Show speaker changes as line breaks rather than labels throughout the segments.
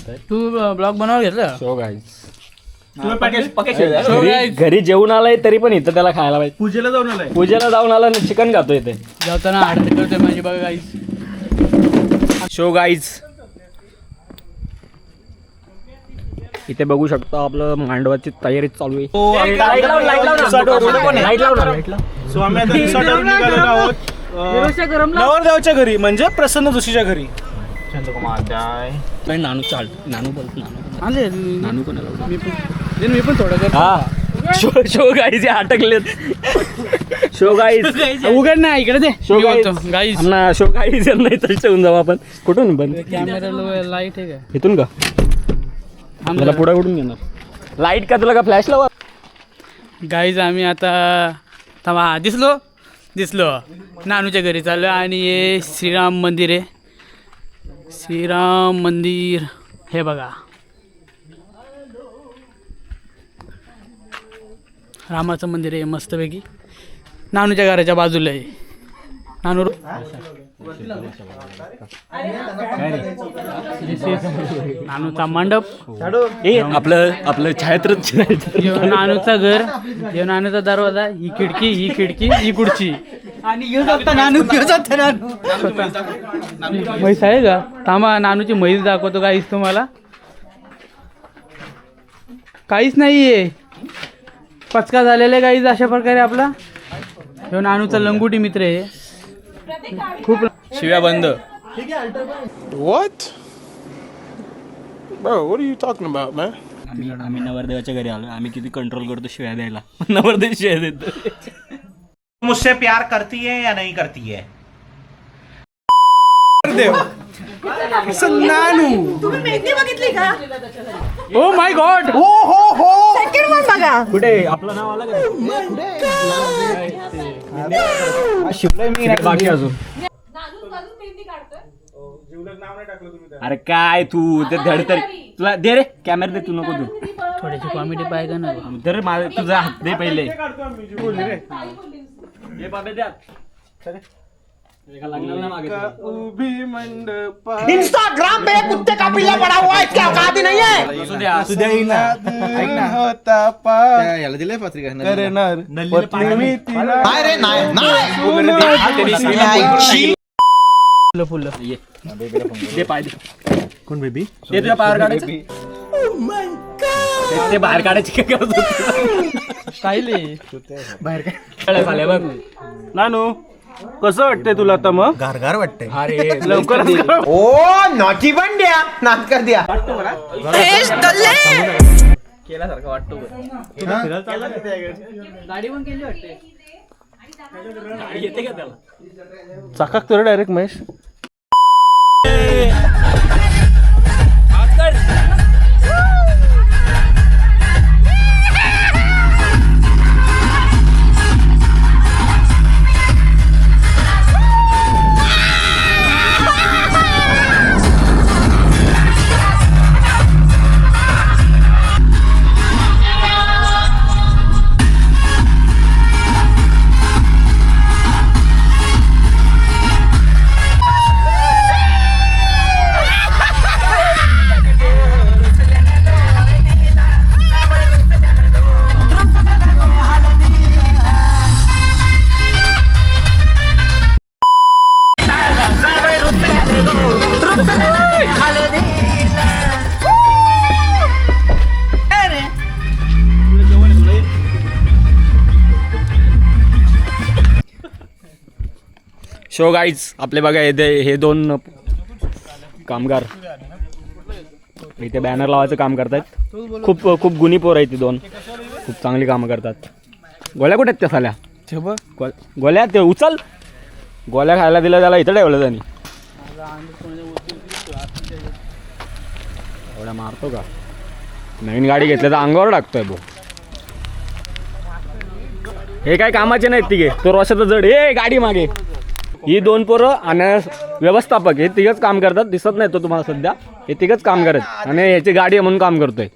करताय.
तू ब्लॉग बनवायला घेतला.
So guys
guys.
घरी जेवून आलाय तरी पण इथं त्याला खायला पाहिजे.
पूजेला जाऊन आलाय.
पूजेला जाऊन आला आणि चिकन खातो इथे.
जाताना आडत करतोय माझी बघा गाईस.
शो गाईज इथे बघू शकता आपलं मांडवाची तयारी चालू आहे. लाईट लाव.
सो आम्ही आता रिसॉर्टवरून निघालेलो आहोत नवरदेवाच्या घरी म्हणजे प्रसन्न जोशीच्या घरी.
नानू कोणाला मी पण थोडं करतो.
हा शो गाईज अटकलेत. शो गाईज
उघड ना इकडे दे.
शो
गाईस
शो गाईज नाही तर ठेवून जाऊ आपण. कुठून बंद
कॅमेरा लाईट आहे का
इथून का मला पुढे कुठून घेणार लाईट का तुला का फ्लॅश लावा.
गाईज आम्ही आता दिसलो नानूच्या घरी चाललो आणि हे श्रीराम मंदिर आहे. श्रीराम मंदिर हे बघा रामाचं मंदिर आहे मस्तपैकी. नानूच्या घराच्या बाजूला आहे. नानूचा मंडप
आपलं छायाचित्र
नानूचा घर हे नानूचा दरवाजा ही खिडकी ही खुर्ची आणि म्हैस आहे का. थांबा नानूची म्हैस दाखवतो काहीच तुम्हाला. काहीच नाहीये पचका झालेला आहे काहीच. अशा प्रकारे आपला हे नानूचा लंगुटी मित्र आहे. खूप
शिव्या बंद.
What? Bro, what are you talking about, man?
आम्ही नवरदेवाच्या घरी आलो. आम्ही किती कंट्रोल करतो शिव्या द्यायला. नवरदेव शिव्या देतो.
मुझसे प्यार करती है या नहीं करती है?
नानू
तुम्ही मेहंदी बघितली का?
Oh my God.
Second one बघा.
कुठे आपलं नाव आलं का बाकी अजून. अरे काय तू ते धडतर तुला दे रे कॅमेरा दे. तू नको तू
थोडीशी कॉमेडी पाहिजे ना.
दे रे माझं तुझा हात दे पहिले.
उभी मंडपा
इंस्टाग्राम पे कुत्ते का पिल्ला पड़ा हुआ है, क्या औकात ही नहीं है?
होता याला दिले पत्रिका करणार पत्नी मी तिला
नाही रे नाही
फुलं
दे पाय दे. कोण बेबी ते तुझ्या पायावर काढायचं. ते बाहेर काढायची काय करत होती.
स्टाईल
बाहेर आले बघ.
नानू कसं वाटतंय तुला आता मग.
गारगार वाटते.
अरे
लवकर
ओ नॉटी बन दिया, नाच कर दिया.
केल्यासारखं वाटतो.
गाडी पण केली वाटते.
येते का त्याला
चाकाक तर डायरेक्ट महेश.
शो गाईज आपले बघा हे दोन कामगार इथे बॅनर लावायचं काम करतायत. खूप गुणी पोर आहेत ती दोन. खूप चांगली कामं करतात. गोळ्या कुठे आहेत त्या साल्या. गोळ्या ते उचल. गोळ्या खायला दिल्या त्याला इथं ठेवलं त्यांनी. एवढा मारतो का. नवीन गाडी घेतल्या तर अंगावर टाकतोय भाऊ. हे काय कामाचे नाहीत तिघे. तो रोशाचा जड हे गाडी मागे. ही दोन पोरं आणि व्यवस्थापक हे तिघच काम करतात. दिसत नाही तो तुम्हाला सध्या. हे तिघच काम करत आणि याची गाडी आहे म्हणून काम करतोय.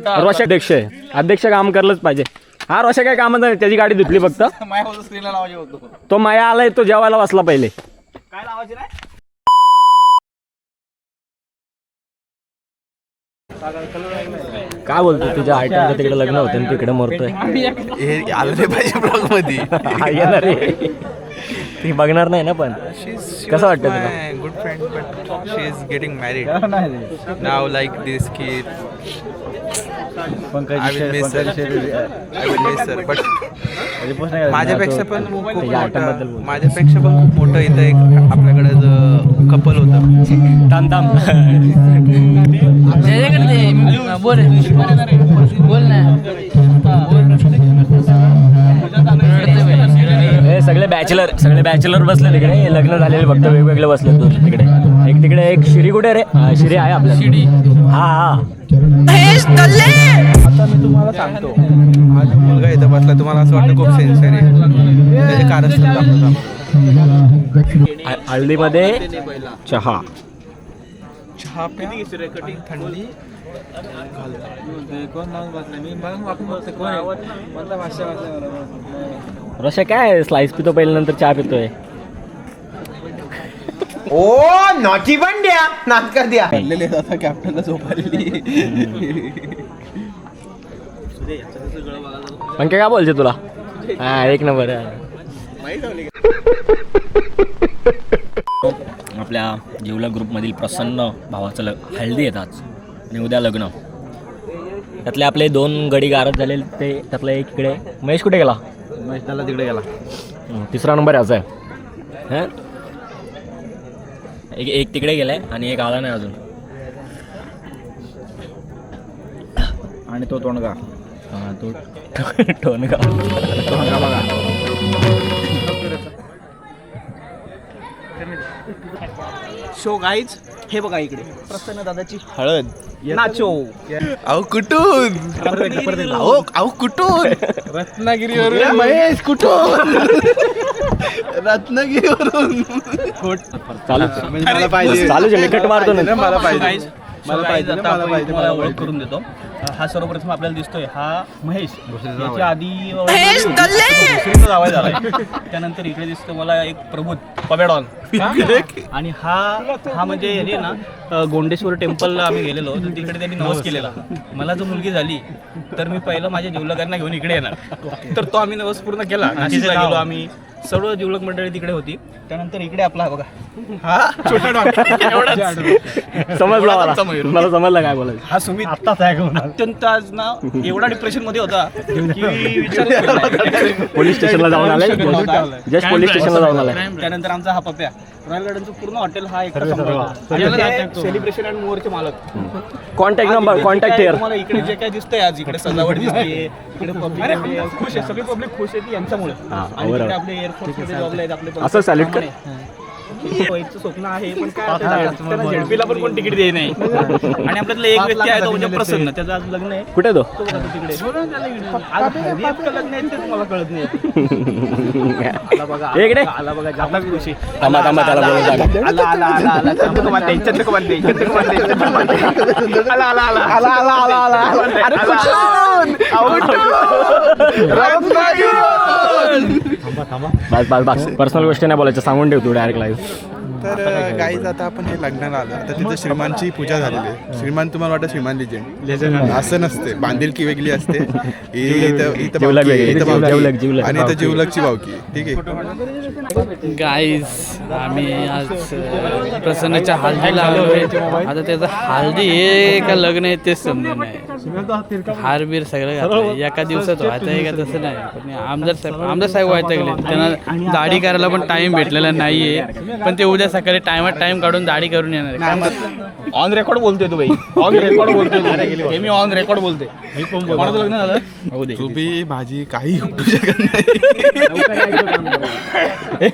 रोशा अध्यक्ष आहे. अध्यक्ष काम करलंच पाहिजे. हा रोशा काय कामच नाही. त्याची गाडी धुतली फक्त. तो माया आलाय तो जेवायला बसला पहिले. काय लावायचे नाही. काय बोलतो तुझ्या आयटमचं तिकडे लग्न होतं आणि तिकडे मरतोय
हे आलं नाही पाहिजे ब्लॉग मध्ये.
येणार रे. ती बघणार नाही ना पण कसं वाटतं तुला?
Good friend but she is getting married now like this की I will miss sir but माझ्यापेक्षा पण खूप मोठं माझ्यापेक्षा पण खूप मोठं इथं एक आपल्याकडे कपल होतं.
बोल बोल ना.
हे सगळे बॅचलर बसले तिकडे. हे लग्न झालेले फक्त वेगवेगळे बसले दोन तिकडे. एक तिकडे एक शिरी कुठे रे? शिरी आहे आपल्या शिरी. हा
आता मी तुम्हाला सांगतो हा जो मुलगा इथं बसला तुम्हाला असं वाटतं खूप सेन्सिअर आहे त्याचे कारण दाखवतो.
हळदीमध्ये चहा.
चहा प्या थंडी
रशा काय स्लाइस पितो पहिले नंतर चहा पितोय.
ओ नॉटी बंड्या नाच कर दिया.
कॅप्टनला झोपायली.
पण काय बोलते तुला? हा एक नंबर. आपल्या जिवला ग्रुपमधील प्रसन्न भावाचं हळदी येतात आणि उद्या लग्न. त्यातले आपले 2 गडी गारद झालेले ते त्यातला एक इकडे. महेश कुठे गेला?
महेश त्याला तिकडे गेला.
तिसरा नंबर याचा आहे. हां एक तिकडे गेलाय आणि एक आला नाही अजून.
आणि तो तोंडगा.
हां तो टोनगा
बघा. शो गाईज हे बघा इकडे प्रसन्न दादाची हळद नाचो.
अहो कुठून अहो कुठून
रत्नागिरीवरून
महेश कुठून रत्नागिरीवरून
मला पाहिजे
चालू मी कट मारतो ना.
मला पाहिजे
मला पाहिजे तुम्हाला ओळख करून देतो. हा सर्वप्रथम आपल्याला दिसतोय हा महेश. याच्या आधी भोसरीचा जावई झालाय. त्यानंतर इकडे दिसतो मला एक प्रबोध पबेडॉन. आणि हा म्हणजे हे ना गोंडेश्वर टेम्पलला आम्ही गेलेलो तर तिकडे त्यांनी नवस केलेला. मला जर मुलगी झाली तर मी पहिलं माझ्या जिवलकांना घेऊन इकडे येणार. तर तो आम्ही नवस पूर्ण केला. नाशिकला गेलो आम्ही. सर्व जिवलक मंडळी तिकडे होती. त्यानंतर इकडे आपला बघा हा छोटा डॉन
समजला मला समजलं काय बोलायचं.
हा सुमित आत्ताच अत्यंत आज ना एवढा डिप्रेशन मध्ये होता की विचार
पोलीस स्टेशनला जाऊन आलाय. जस्ट पोलीस स्टेशनला जाऊन आलाय.
त्यानंतर आमचा हा पप्या रॉयल गार्डनचं पूर्ण हॉटेल हा एकटा सेलिब्रेशन अँड मोरचे मालक.
Contact number contact here.
तुम्हाला इकडे जे काय दिसतंय आज इकडे सजावट दिसते इकडे पब्लिक खुश आहे. सगळी पब्लिक खुश आहे ती यांच्यामुळे. आणि इकडे आपले एअरफोर्स मध्ये जॉबला आहेत आपले
असं सॅल्यूट कर.
व्हायचं स्वप्न आहे पण काय त्यांना झेडपीला पण कोण तिकीट देत नाही. आणि आपल्यातला एक व्यक्ती आहे तो म्हणजे प्रसन्न. त्याचं आज लग्न आहे.
कुठे तो?
तो बघा तो तिकडे. आज हळदी इतकं लग्न आहे ते तुम्हाला कळत नाही.
इकडे
आला बघा जाता खुशी.
थांबा त्याला बोलून सांगा.
आला चंद्रक बांधते चंद्रक बांधते आला अरे
बस पर्सनल गोष्टी नाही बोलायचं. सांगून ठेव तू डायरेक्ट लाईव्ह.
तर गाईज आता आपण हे लग्नाला आलो. आता तिथं श्रीमानची पूजा झालेली आहे. श्रीमान तुम्हाला वाटतं श्रीमान लिजेंड असं नसते. बांधिलकी वेगळी असते. इथं
जिवलक
भावकी,
वेगळी.
इथं भावकी.
जिवलक.
आणि इथं जिवलकची भावकी. ठीक आहे.
गाईज आम्ही आज प्रसन्नच्या हळदीला आलो. आता त्याचं हळदी आहे का लग्न आहे तेच समजून नाही. हारबीर सगळं घातलं. एका दिवसात व्हायचं आहे का तसं नाही. पण आमदार साहेब व्हायचं गेले. त्यांना दाढी करायला पण टाइम भेटलेला नाहीये. पण ते उद्या सकाळी टाइम काढून दाढी करून येणार आहे.
ऑन रेकॉर्ड बोलतोय तू बाई. ऑन रेकॉर्ड बोलतोय. मी ऑन रेकॉर्ड बोलतोय. कोणाचं लग्न झालं हो दे.
तुम्ही भाजी काही उपटू शकत नाही.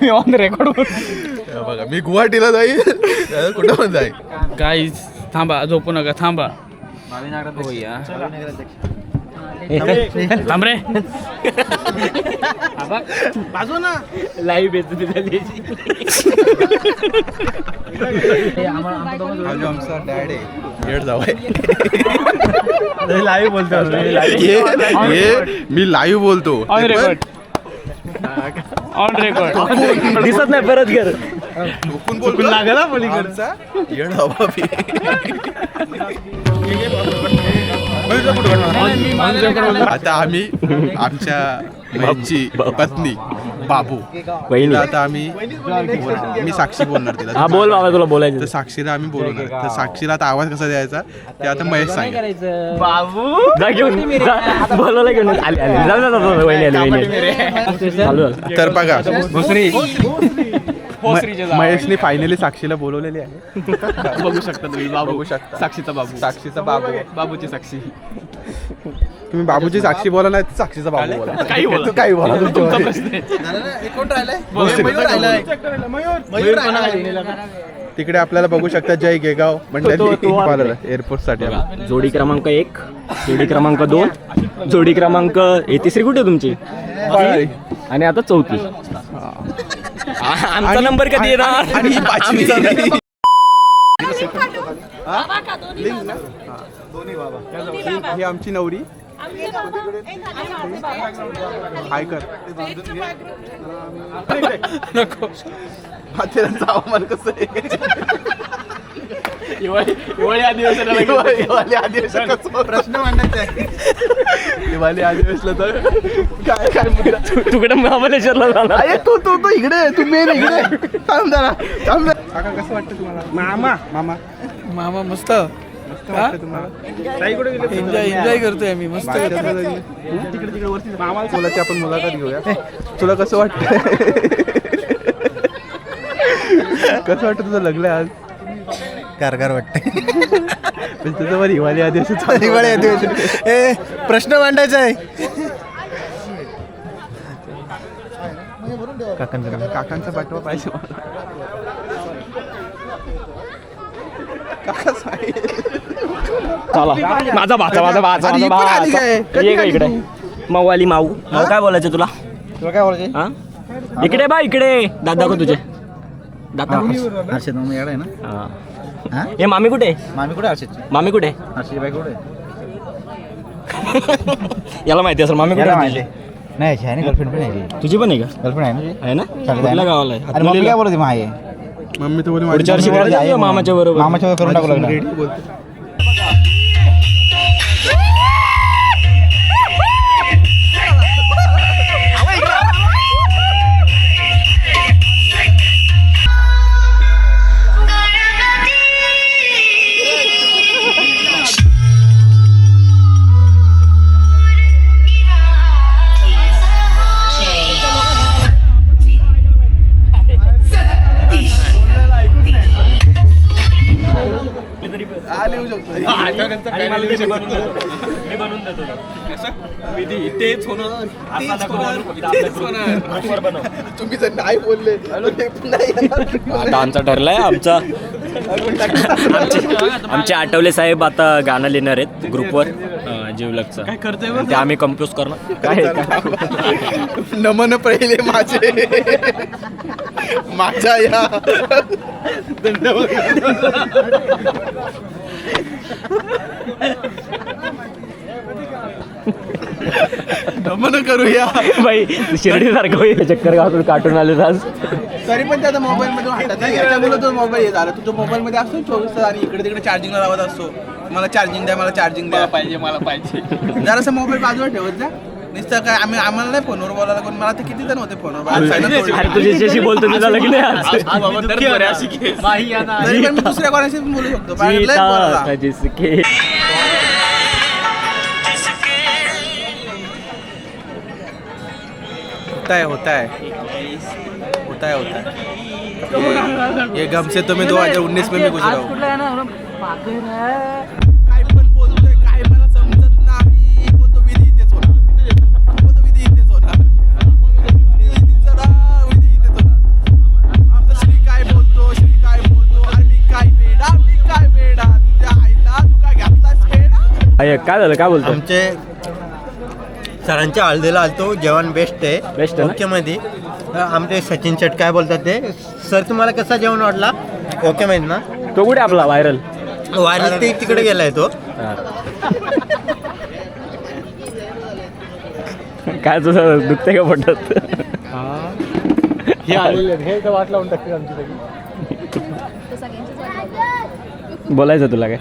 मी ऑन रेकॉर्ड
बघा मी गुवाहाटीला जाईल कुठं पण जाईल.
गाईज थांबा झोपू नका थांबा. थांब रे
बाजू ना
लाईव्ह येतो
हा जो आमचा डॅड आहे येड जावाय.
लाईव्ह बोलतो.
मी लाईव्ह बोलतो.
On record. On record.
दिसत नाही परत घर.
चुकून बोलतो.
लागला पलीकडे.
आमचा येड हवा आता आम्ही आमच्या बहिणीची पत्नी बाबू
वहिनी
आता आम्ही मी साक्षी बोलणार तिला
हा बोल बाबा तुला बोलायचं
तर साक्षीला आम्ही बोलवणार तर साक्षीला आता आवाज कसा द्यायचा ते आता महेश सांगेल
जा घेऊन जा. बोलवलं घेऊन आली आली जा जा, जा, जा, वहिनी आली वहिनी चालू झालं.
तर बघा महेशने फायनली साक्षीला बोलवलेली आहे.
बघू शकता तुम्ही बाबू
बघू शकता
साक्षीचा बाबू
साक्षीचा बाबू
बाबूची साक्षी
तुम्ही बाबूची साक्षी बोला नाही तर साक्षीचा बाबू बोला
काही बोला.
तू काही बोला
तुमचा प्रश्न आहे.
तिकडे आपल्याला बघू शकता जय गेगाव मंडळी एअरपोर्ट साठी
जोडी क्रमांक 1, जोडी क्रमांक 2, जोडी क्रमांक तिसरी कुठे तुमची आणि आता 4थी. आमचा नंबर कधी येणार
आणि ही पाचवी ही आमची नवरी हाय कर नको जावं मला कसं
हिवाळी अधिवेशनाला
प्रश्न मांडायचा आहे दिवाळी अधिवेशला तर काय काय मुद्दा?
तुकडे महाबलेश्वरला जाणार.
अरे तू तू तू इकडे तू मेन इकडे थांब जरा थांब काका कसं वाटतं तुम्हाला मामा मामा
मामा मस्त
मस्त वाटतं तुम्हाला
एन्जॉय करतोय आम्ही मस्त
मुलाची आपण मुलाखत घेऊया तुला कसं वाटतं कसं वाटतं तुझं लग्न आहे आज
कारगार वाटते
पण तुझं वर हिवाळी अधिवेशन
हिवाळी अधिवेशन ए प्रश्न मांडायचा आहे
काकांचा पाठवा पाहिजे मला काका
चला माझा भाचा माझा भाचा
अरे,
माझा
इकडे आली
भाचा.
काय? कधी
ये का
आली
इकडे माऊवाली माऊ काय बोलायचं तुला
तुला काय बोलायचे
हा इकडे बा इकडे दादा दाखव तुझे दादा
हर्षद मामा येडा आहे ना
हा. हे मामी कुठे
मामी कुठे हर्षदची
मामी कुठे
हर्षदची बाई कुठे
याला माहिती असेल मामी कुठे आहे तुझी?
नाही याची आहे ना गर्लफ्रेंड पण आहे
तुझी पण आहे का
गर्लफ्रेंड आहे ना
आहे ना
आहे
कुठल्या
ना?
गावाला आहे
अरे मम्मी काय बोलते माही
मम्मी तर बोली
पुढच्या वर्षी
मम्मी
बोलायचं
आहे
का
म्हणून.
मामाच्या बरोबर
मामाच्या बरोबर करून टाकू लग्न
रेडी बोलते तुम्ही जर नाही बोलले
आता आमचा ठरलाय आमचे आठवले साहेब आता गाणं लिहिणार आहेत ग्रुपवर जीवलगचं काय करतोय ते आम्ही कंपोज करणार काय
नमन पहिले माझे माझ्या या नमन करूया
बाई शिर्डी सारखं चक्कर गावातून काटून आले आज
तरी पण त्याचा मोबाईल मध्ये वाटत नाही त्याच्यामुळे तो मोबाईल येत आला तुझ्या मोबाईल मध्ये असतो 24 तास आणि इकडे तिकडे चार्जिंगला लावत असतो मला चार्जिंग द्या मला चार्जिंग द्या
मला पाहिजे
जरासा मोबाईल बाजूला ठेवत जा नुसतं काय आम्हाला नाही फोनवर बोलायला कोण मला तर किती जण होते फोनवर आज silent
अरे
होते.
तुझ्याशी बोलतो तुझा लग्न आहे आज
तरी पण मी दुसऱ्या कोणाशी पण बोलू शकतो बाहेर लय बोलायला.
जीता जिसके
होता है ये गम से तो मैं 2019 में भी गुजरा हूँ काय पण बोलतोय काय मला समजत नाही बोलतो विधी इथेच होणार बोलतो विधी इथेच होणार विधी इथेच होणार आमचा श्री काय बोलतो अरे मी काय वेडा तुझ्या आईला तू काय घातलास वेडा
काय झालं काय बोलतो
आमचे सरांच्या हळदीला आलतो जेवण बेस्ट आहे
Best आहे ना?
ओके मध्ये आमचे सचिन चट काय बोलतात ते सर तुम्हाला कसा जेवण वाटला ओके माहिती ना
तो कुठे आपला व्हायरल
वायरल ते तिकडे गेलाय तो
काय तुझं दुखते का पडत
हे आलेले हे तर वाट लावून टाकते आमची सगळी
बोलायचं तुला काय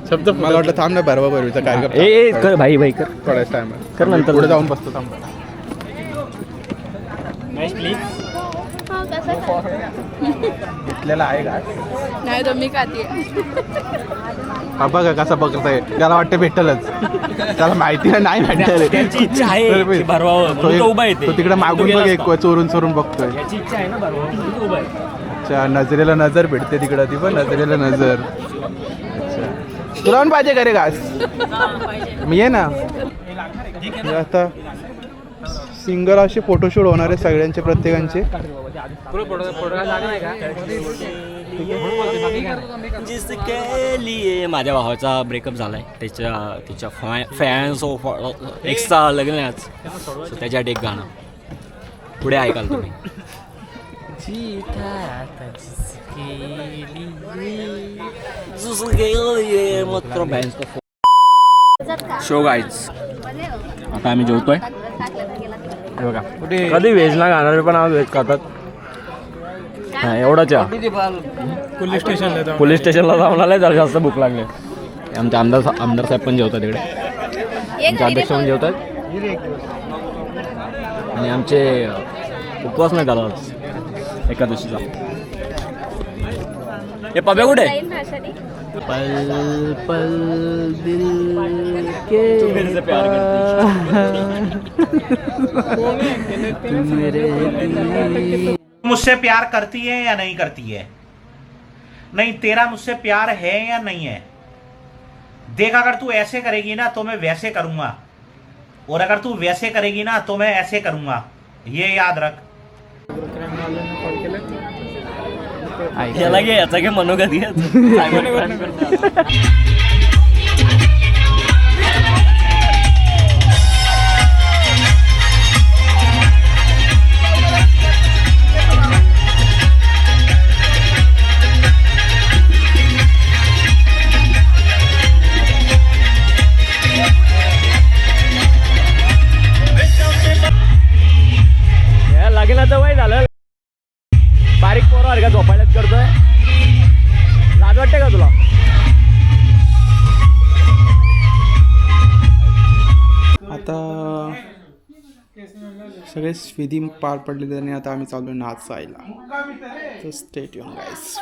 शब्द मला वाटलं थांब ना भरवा भरवीचा कार्यक्रम
ए कर भाई भाई कर
थोड्याच टाइम
कर नंतर
पुढे जाऊन बसतो थांब घेतलेला आहे का
नाही तर मी खाते
हा बघा कसा बघताय त्याला वाटतं भेटलच त्याला माहिती नाही भेटल
त्याची इच्छा आहे की भरवावं म्हणून तो उभा येते.
तो तिकडे मागून बघ एक चोरून चोरून बघतोय
याची इच्छा आहे ना भरवावं म्हणून तो उभा आहे.
अच्छा नजरेला नजर भेटते तिकडं ती पण नजरेला नजर अच्छा तुला पण पाहिजे का रे घास मी ये ना हे आता सिंगल असे फोटोशूट होणार आहे सगळ्यांचे प्रत्येकांचे
जिसके लिए माझ्या भावाचा ब्रेकअप झालाय तिच्या फॅन्स एक्स्ट्रा लग्न आहे आज So त्याच्यासाठी एक गाणं पुढे ऐकाल तुम्ही शो गाईज आता आम्ही जेवतोय हे बघा कधी व्हेज ना खाणार पण आज व्हेज खातात हा एवढाच पोलीस स्टेशनला जाऊन आले जरा जास्त भूक लागले आमचे आमदार साहेब पण जेवतात तिकडे आमचे अध्यक्ष पण जेवतात आणि आमचे उपवास नाही झाला आज एकादशीचा हे पब्या कुठे पल पल दिल के
मुझसे प्यार करती है या नहीं करती है नहीं तेरा मुझसे प्यार है या नहीं है देख अगर तू ऐसे करेगी ना तो मैं वैसे करूंगा और अगर तू वैसे करेगी ना तो मैं ऐसे करूंगा ये याद रख
याला घे याचा घे मनोगत घे लग्नाचं वय झालं बारीक पोरं का झोपायलाच करतोय लाज वाटते का तुला
आता सगळे विधी पार पडलेले आणि आता आम्ही चालू नाचायला स्टे ट्यून गाईस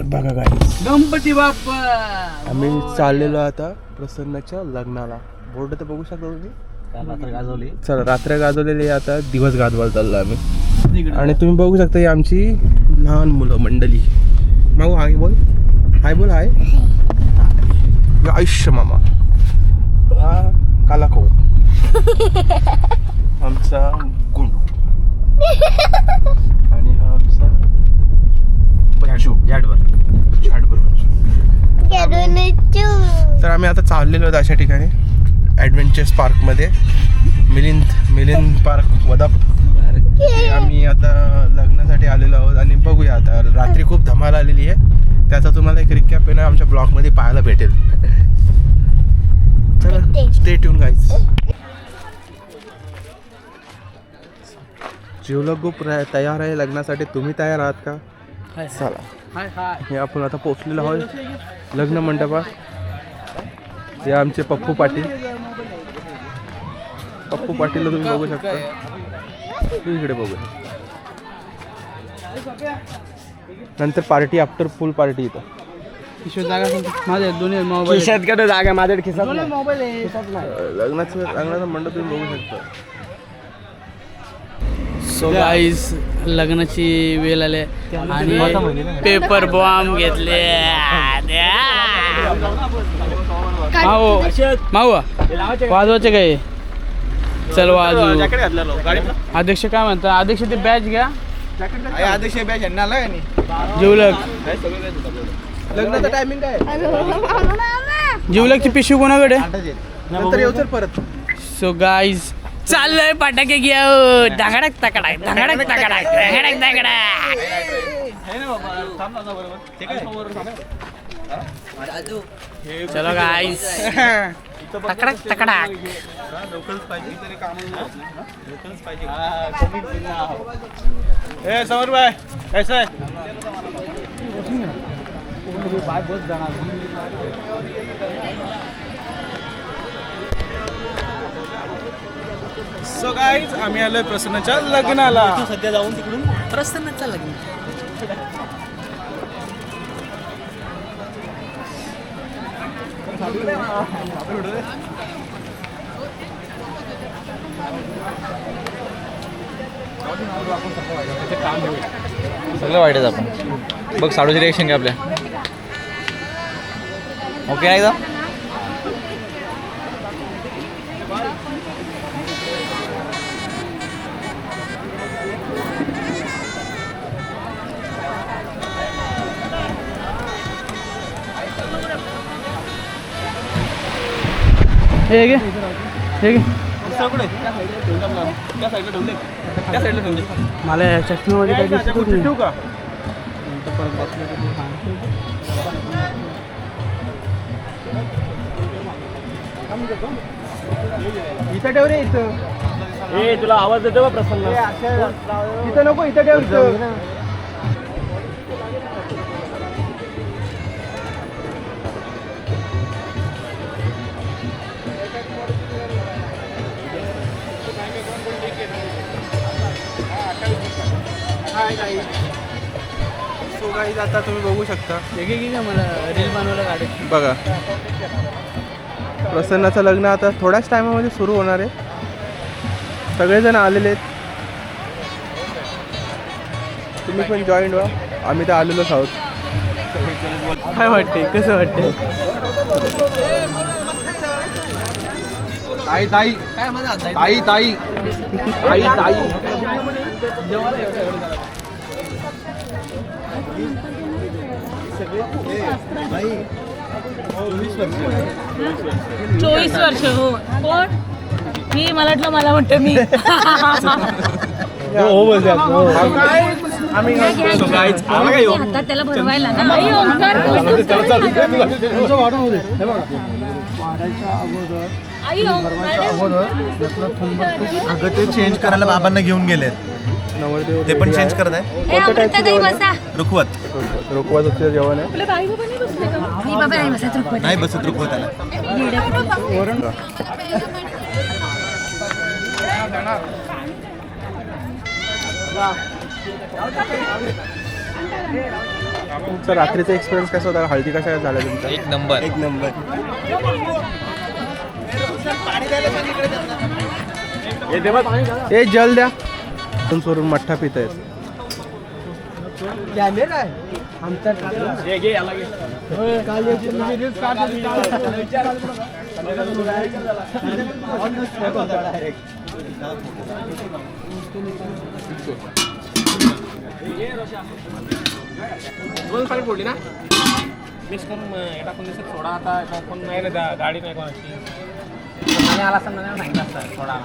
बघा गाईस,
गणपती बाप्पा.
आम्ही चाललेलो आता प्रसन्नाच्या लग्नाला. बोर्ड तर बघू शकता तुम्ही. चला, रात्र गाजवलेली आहे, आता दिवस गाजवायला चाललो आम्ही. आणि तुम्ही बघू शकता ही आमची लहान मुलं मंडळी. माऊ हाय बोल, हाय बोल, हाय. आयुष्य मामा, हा काला खाऊ आमचा गुंडू, आणि हा आमचा बच्चू, झाडवर. तर आम्ही आता चाललेलो आहोत अशा ठिकाणी ॲडव्हेंचर्स पार्कमध्ये, मिलिंद पार्क वदाप. आम्ही आता लग्नासाठी आलेलो आहोत आणि बघूया आता. रात्री खूप धमाल आलेली आहे, त्याचा तुम्हाला एक रिकॅप आहे ना आमच्या ब्लॉगमध्ये पाहायला भेटेल. चला, स्टे ट्यून गाईज. जिवलग ग्रुप तयार आहे लग्नासाठी. तुम्ही तयार आहात का? चला,
हाय हाय.
हे आपण आता पोचलेलो आहोत लग्न मंडपात. हे आमचे पप्पू पाटील. पप्पू पाटीलला तुम्ही बघू शकता. तू इकडे बघू. नंतर पार्टी, आफ्टर फुल पार्टी इथं.
किशोर जागा माझ्या दोन्ही मोबाईल.
खिशातकडे जागा, माझ्याकडे खिशात नाही.
मोबाईल आहे.
लग्नाचं मंडप तुम्ही बघू शकता.
सो गाईज, लग्नाची वेळ आली आणि पेपर बॉम्ब घेतले. माऊ वाजवायचे काय? चल वाजू. अध्यक्ष काय म्हणता? अध्यक्ष ते बॅच घ्या.
आदेश बॅच यांना आला आणि
जिवलग
लग्नाचं टायमिंग काय?
जिवलगची पिशवी कोणाकडे?
नंतर येऊ सर परत.
सो गाईज, चाललोय फटाके घेऊ. धगडक तकडाक, धगडक तकडाक, धगडक तकडाक. चलो गाईज, तकडाक तकडाक.
समोर बाय कैसा आहे? सो गाईज, आम्ही आलोय प्रसन्नाच्या लग्नाला. सध्या जाऊन तिकडून
प्रसन्नाचं लग्न.
सगळं वाईटच आपण. बघ साडूची रिएक्शन काय आपल्या. ओके नाही का?
हे घे, हे घे. मला या चष्म्यामध्ये काही दिसतच नाही.
ठेवू का?
इथं ठेव रे, इथं.
ए, तुला आवाज देतो का प्रसन्न?
इथं नको, इथं ठेव. इथं सो गाईज, आता तुम्ही बघू शकता.
मला रील बनवायला काढे.
बघा, प्रसन्नाचं लग्न आता थोड्याच टायमामध्ये सुरू होणार आहे. सगळेजण आलेले आहेत. तुम्ही पण जॉईन व्हा. आम्ही तर आलेलोच आहोत.
काय वाटते? कसं वाटते?
ताई ताई ताई ताई ताई ताई
24 वर्ष. हो, कोण? मी मला वाटलं मला म्हणतो मी. आता त्याला भरवायला ना. आई, ओंकार. आई,
अगं ते चेंज करायला बाबांना घेऊन गेलेत. ते पण चेंज करत आहे.
रुखवतचं जेवण आहे.
नाही बसत रुखवताला.
तुमचा रात्रीचा एक्सपिरियन्स कसा होता? हळदी कशा झाल्या तुमच्या?
एक नंबर.
ए जल द्या. सोडून मठ्ठा पित आहेत.
मिक्स करून एका कोणी सोडा आता कोण नाही ना गाडी नाही कोणाची आला समजा सांगितलं असतं सोडा.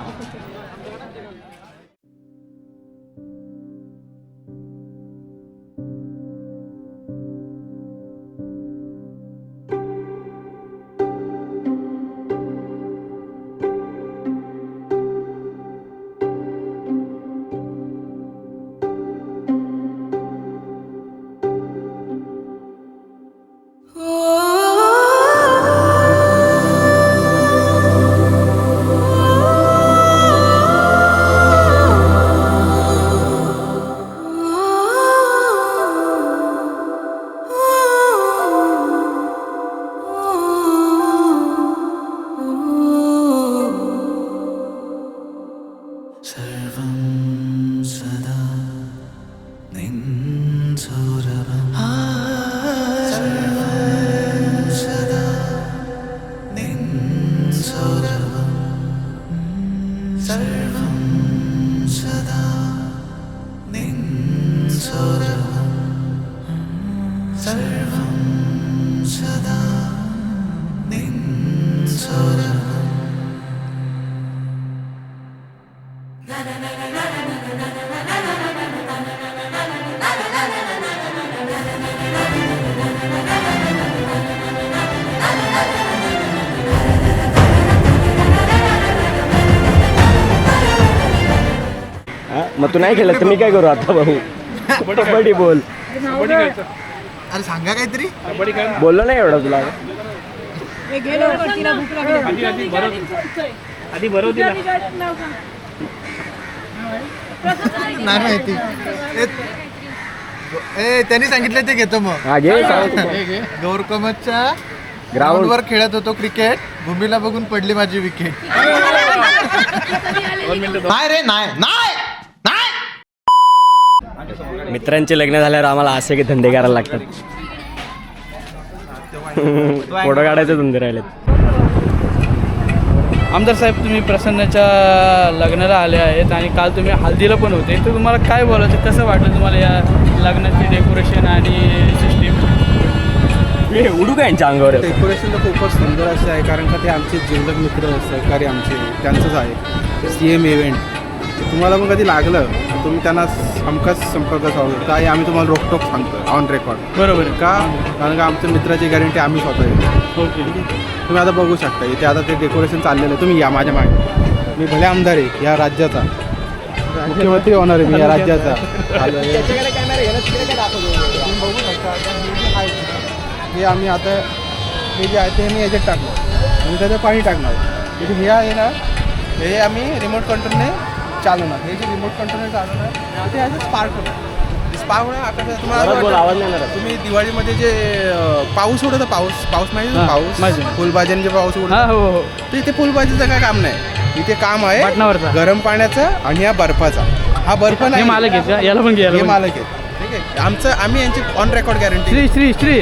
मग तू नाही खेळत तर मी काय करू आता भाऊ? कबड्डी बोल.
अरे सांगा काहीतरी.
बोललो नाही एवढा तुला.
आधी बरोबर
नाही माहिती. ए त्यांनी सांगितलं ते घेतो मग.
हा घे.
गौरकमतच्या
ग्राउंड
ग्राउंडवर खेळत होतो क्रिकेट. भूमीला बघून पडली माझी विकेट. नाही रे नाही नाही.
मित्रांचे लग्न झाल्यावर आम्हाला असे की धंदे करायला लागतात. फोटो काढायचे धंदे राहिलेत.
आमदार साहेब, तुम्ही प्रसन्नाच्या लग्नाला आले आहेत आणि काल तुम्ही हल्दीला पण होते, तर तुम्हाला काय बोलायचं, कसं वाटलं तुम्हाला या लग्नाची डेकोरेशन आणि सिस्टीम?
उडू का यांच्या अंगावर?
डेकोरेशन तर खूपच सुंदर असे आहे, कारण का ते आमचे जिवलग मित्र सहकारी आमचे त्यांचंच आहे. CM इव्हेंट तुम्हाला पण कधी लागलं तर तुम्ही त्यांना हमखास संपर्क साधू. काय आम्ही तुम्हाला रोखटोक सांगतो ऑन रेकॉर्ड.
बरोबर
का? कारण का आमच्या मित्राची गॅरंटी आम्ही स्वतः येतो.
ओके.
तुम्ही आता बघू शकता इथे आता ते डेकोरेशन चाललेलं आहे. तुम्ही या माझ्या मागे. मी भले आमदार आहे या राज्याचा, मुख्यमंत्री होणार आहे मी या राज्याचा. तुम्ही बघू शकता हे आम्ही आता हे जे आहे ते मी याच्यात टाकलं आणि त्याच्यात पाणी टाकणार. म्हणजे हे आहे ना, हे आम्ही रिमोट कंट्रोलने चालवणार. हे जे रिमोट कंट्रोलने चालवणार ते याचं स्पार्क होणार. स्पार्क होणार आकाशात. तुम्हाला तुम्ही दिवाळीमध्ये जे पाऊस उडवतो, पाऊस माहिती आहे? पाऊस फुलभाज्याने जे पाऊस उडवतो,
हो हो.
तर इथे फुलभाजीचं काय काम नाही. इथे काम आहे
पाटणावरचा
गरम पाण्याचा आणि या बर्फाचा. हा बर्फ
हे
नाही,
मालक आहेत का? याला पण घ्या.
हे मालक आहेत. ठीक आहे. आम्ही यांची on record guarantee,
Shri Shri Shri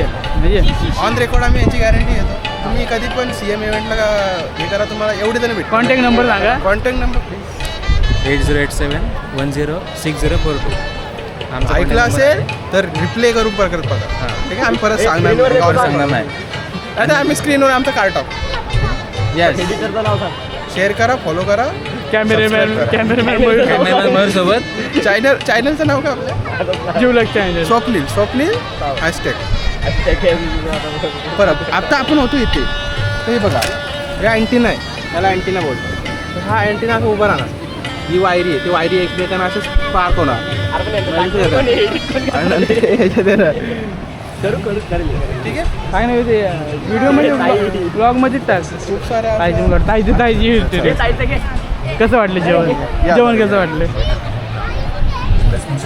on record आम्ही यांची गॅरंटी घेतो. तुम्ही कधी पण CM इव्हेंटला हे करा, तुम्हाला एवढे जण भेट.
कॉन्टॅक्ट नंबर सांगा.
Contact number
8087106442.
ऐकलं असेल तर रिप्ले करून परत बघा. ठीक आहे. आम्ही परत सांगणार नाही. आता आम्ही स्क्रीनवर आमचं कार्ड टाकू. शेअर करा, फॉलो करा.
कॅमेरामॅन
सोबत
चॅनलचं नाव काय आपलं?
जिवलग चॅनल.
स्वप्नील हॅशटॅग. परत आता आपण होतो इथे. हे बघा, हे अँटिना आहे, याला अँटिना बोलतो. तर हा अँटिना असं उभा राहणार. ही वायरी आहे, ती वायरी एकमेकांना असं स्पार्क होणार. ठीक आहे.
काय नाही ते व्हिडिओमध्ये ब्लॉगमध्ये टाक.
खूप साऱ्या
ताईची कसं वाटलं जेवण? जेवण कसं वाटलं?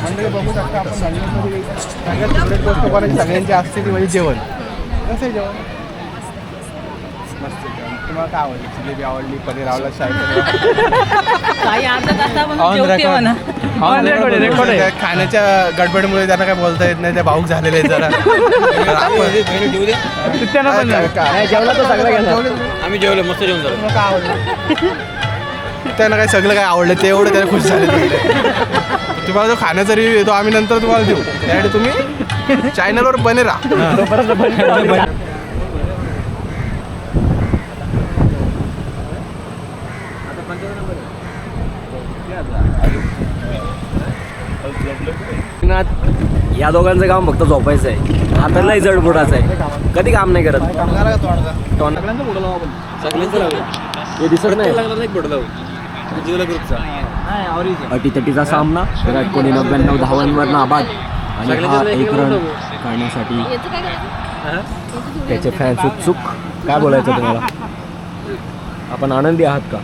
मंडळी बघू शकता आपण सगळ्यांमध्ये सगळ्यात फेवरेट गोष्ट कोणाची सगळ्यांची असते ती म्हणजे जेवण. कसं आहे जेवण? मस्त जेवण. तुम्हाला काय आवडली? जिलेबी आवडली, पनीर आवडला, शाही पनीर
काही अर्धा तासापासून जेवते म्हणा.
खाण्याच्या गडबडीमुळे त्यांना काय बोलता येत नाही, त्या भाऊक झालेले आहेत जरा.
आम्ही जेवलो मस्त जेवण झालं.
काय आवडलं? त्यांना काय सगळं काय आवडलं ते एवढं त्याला खुश झाले. तुम्हाला जो खाण्याचा रिव्ह्यू येतो आम्ही नंतर तुम्हाला देऊ, त्यासाठी तुम्ही चॅनलवर बने राहा.
या दोघांचं काम फक्त झोपायचं आहे. हा तर लय जड बुडाचा आहे, कधी काम नाही करत. हे दिसत नाही. अटीतटीचा सामना, विराट कोहली 99 धावांवर नाबाद आणि हा 1 रन काढण्यासाठी त्याचे फॅन्स उत्सुक. काय बोलायचं तुम्हाला? आपण आनंदी आहात का?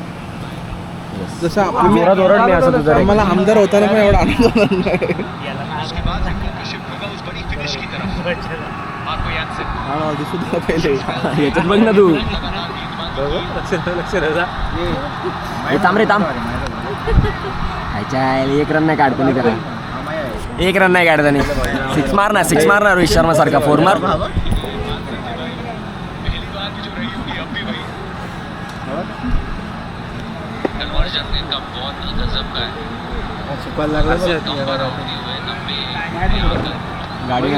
जसं आम्ही
ओरडणे असं तुझं
मला आमदार होताना पण एवढा आनंद होणार नाही. दिसू द्या पहिले.
याच्यात बघ ना तू. हे थांब रे थांब. अच्छा 1 रन नाही काढतो नाही त्याला. 1 रन नाही काढता नाही. 6 मारणार रोहित शर्मा सारखा 4 मार. गाडी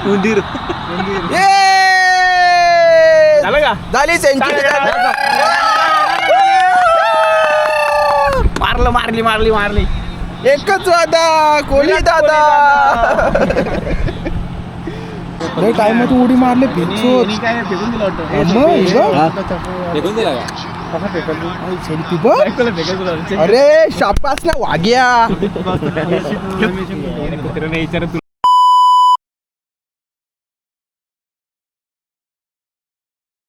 उंदीर
झालं का?
झाली सेंचुरी.
मारली.
एकच वादा कोहली दादा. नाही टाइमात उडी मारले पिचो. अरे शाबास ना वाग्या.